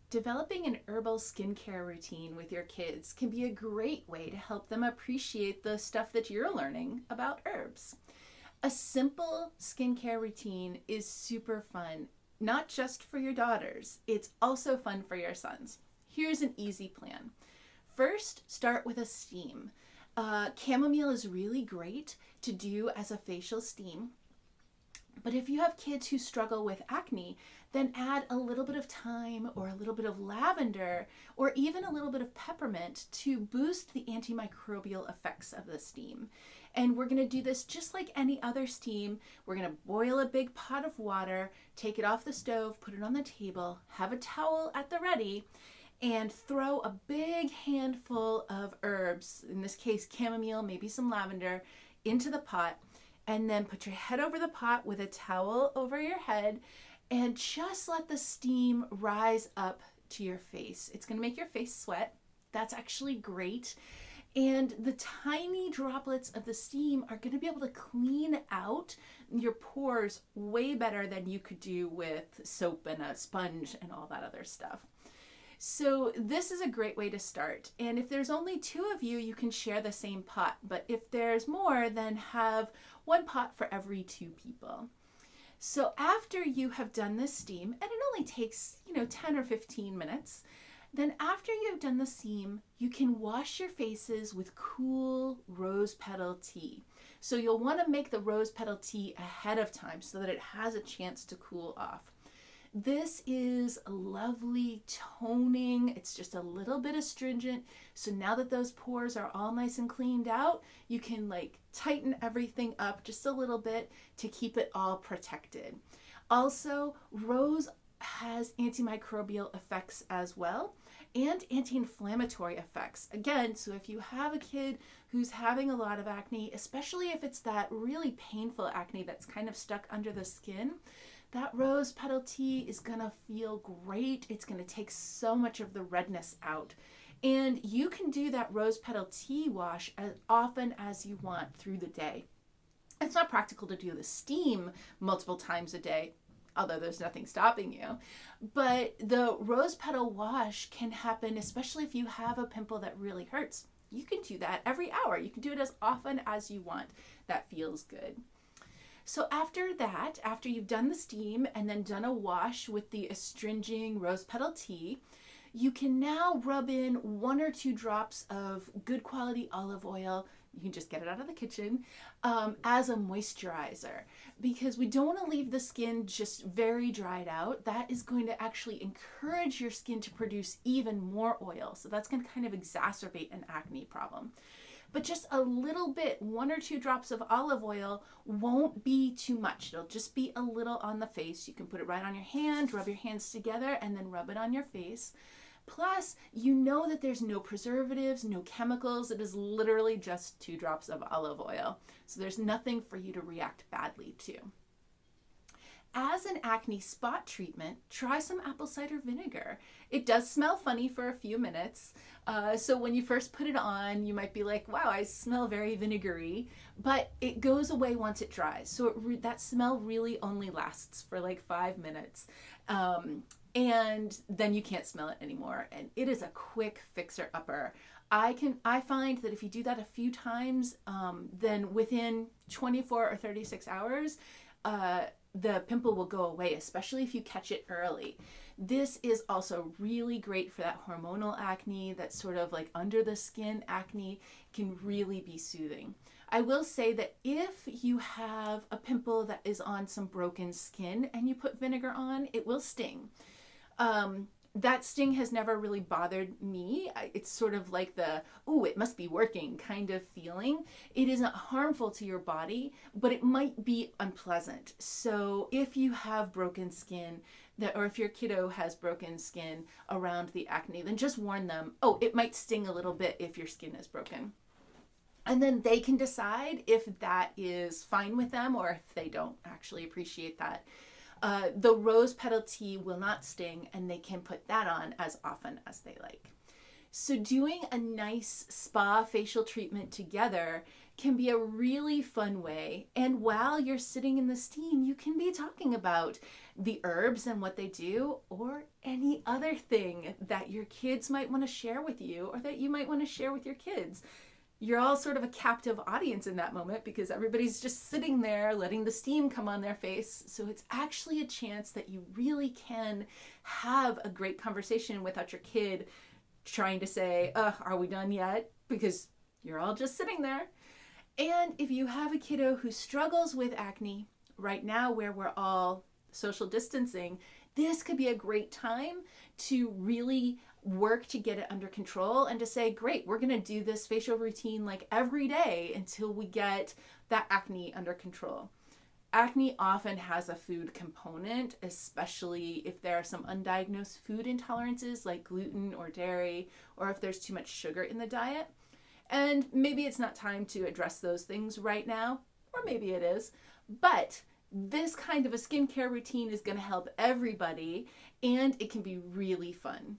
Developing an herbal skincare routine with your kids can be a great way to help them appreciate the stuff that you're learning about herbs. A simple skincare routine is super fun, not just for your daughters, it's also fun for your sons. Here's an easy plan. First, start with a steam. Chamomile is really great to do as a facial steam. But if you have kids who struggle with acne, then add a little bit of thyme or a little bit of lavender or even a little bit of peppermint to boost the antimicrobial effects of the steam. And we're going to do this just like any other steam. We're going to boil a big pot of water, take it off the stove, put it on the table, have a towel at the ready, and throw a big handful of herbs, in this case chamomile, maybe some lavender, into the pot. And then put your head over the pot with a towel over your head and just let the steam rise up to your face. It's going to make your face sweat. That's actually great. And the tiny droplets of the steam are going to be able to clean out your pores way better than you could do with soap and a sponge and all that other stuff. So this is a great way to start. And if there's only 2 of you, you can share the same pot. But if there's more, then have 1 pot for every 2 people. So after you have done this steam, and it only takes, 10 or 15 minutes, then after you've done the steam, you can wash your faces with cool rose petal tea. So you'll want to make the rose petal tea ahead of time so that it has a chance to cool off. This is lovely toning. It's just a little bit astringent. So now that those pores are all nice and cleaned out, you can tighten everything up just a little bit to keep it all protected. Also, rose has antimicrobial effects as well and anti-inflammatory effects. Again, so if you have a kid who's having a lot of acne, especially if it's that really painful acne that's kind of stuck under the skin, that rose petal tea is going to feel great. It's going to take so much of the redness out. And you can do that rose petal tea wash as often as you want through the day. It's not practical to do the steam multiple times a day, although there's nothing stopping you. But the rose petal wash can happen, especially if you have a pimple that really hurts. You can do that every hour. You can do it as often as you want. That feels good. So after that, after you've done the steam and then done a wash with the astringing rose petal tea, you can now rub in 1 or 2 drops of good quality olive oil. You can just get it out of the kitchen as a moisturizer, because we don't want to leave the skin just very dried out. That is going to actually encourage your skin to produce even more oil. So that's going to kind of exacerbate an acne problem. But just a little bit, 1 or 2 drops of olive oil won't be too much. It'll just be a little on the face. You can put it right on your hand, rub your hands together, and then rub it on your face. Plus, you know that there's no preservatives, no chemicals. It is literally just 2 drops of olive oil. So there's nothing for you to react badly to. As an acne spot treatment, try some apple cider vinegar. It does smell funny for a few minutes. So when you first put it on, you might be like, wow, I smell very vinegary, but it goes away once it dries. So that smell really only lasts for 5 minutes. And then you can't smell it anymore. And it is a quick fixer-upper. I find that if you do that a few times, then within 24 or 36 hours, the pimple will go away, especially if you catch it early. This is also really great for that hormonal acne, that sort of under the skin acne can really be soothing. I will say that if you have a pimple that is on some broken skin and you put vinegar on, it will sting. That sting has never really bothered me. It's sort of like the, oh, it must be working kind of feeling. It isn't harmful to your body, but it might be unpleasant. So if you have broken skin, or if your kiddo has broken skin around the acne, then just warn them, oh, it might sting a little bit if your skin is broken. And then they can decide if that is fine with them or if they don't actually appreciate that. The rose petal tea will not sting, and they can put that on as often as they like. So doing a nice spa facial treatment together can be a really fun way. And while you're sitting in the steam, you can be talking about the herbs and what they do, or any other thing that your kids might want to share with you, or that you might want to share with your kids. You're all sort of a captive audience in that moment because everybody's just sitting there letting the steam come on their face. So it's actually a chance that you really can have a great conversation without your kid trying to say, are we done yet? Because you're all just sitting there. And if you have a kiddo who struggles with acne right now, where we're all social distancing, this could be a great time to really work to get it under control and to say, great, we're going to do this facial routine like every day until we get that acne under control. Acne often has a food component, especially if there are some undiagnosed food intolerances like gluten or dairy, or if there's too much sugar in the diet. And maybe it's not time to address those things right now, or maybe it is, but this kind of a skincare routine is going to help everybody, and it can be really fun.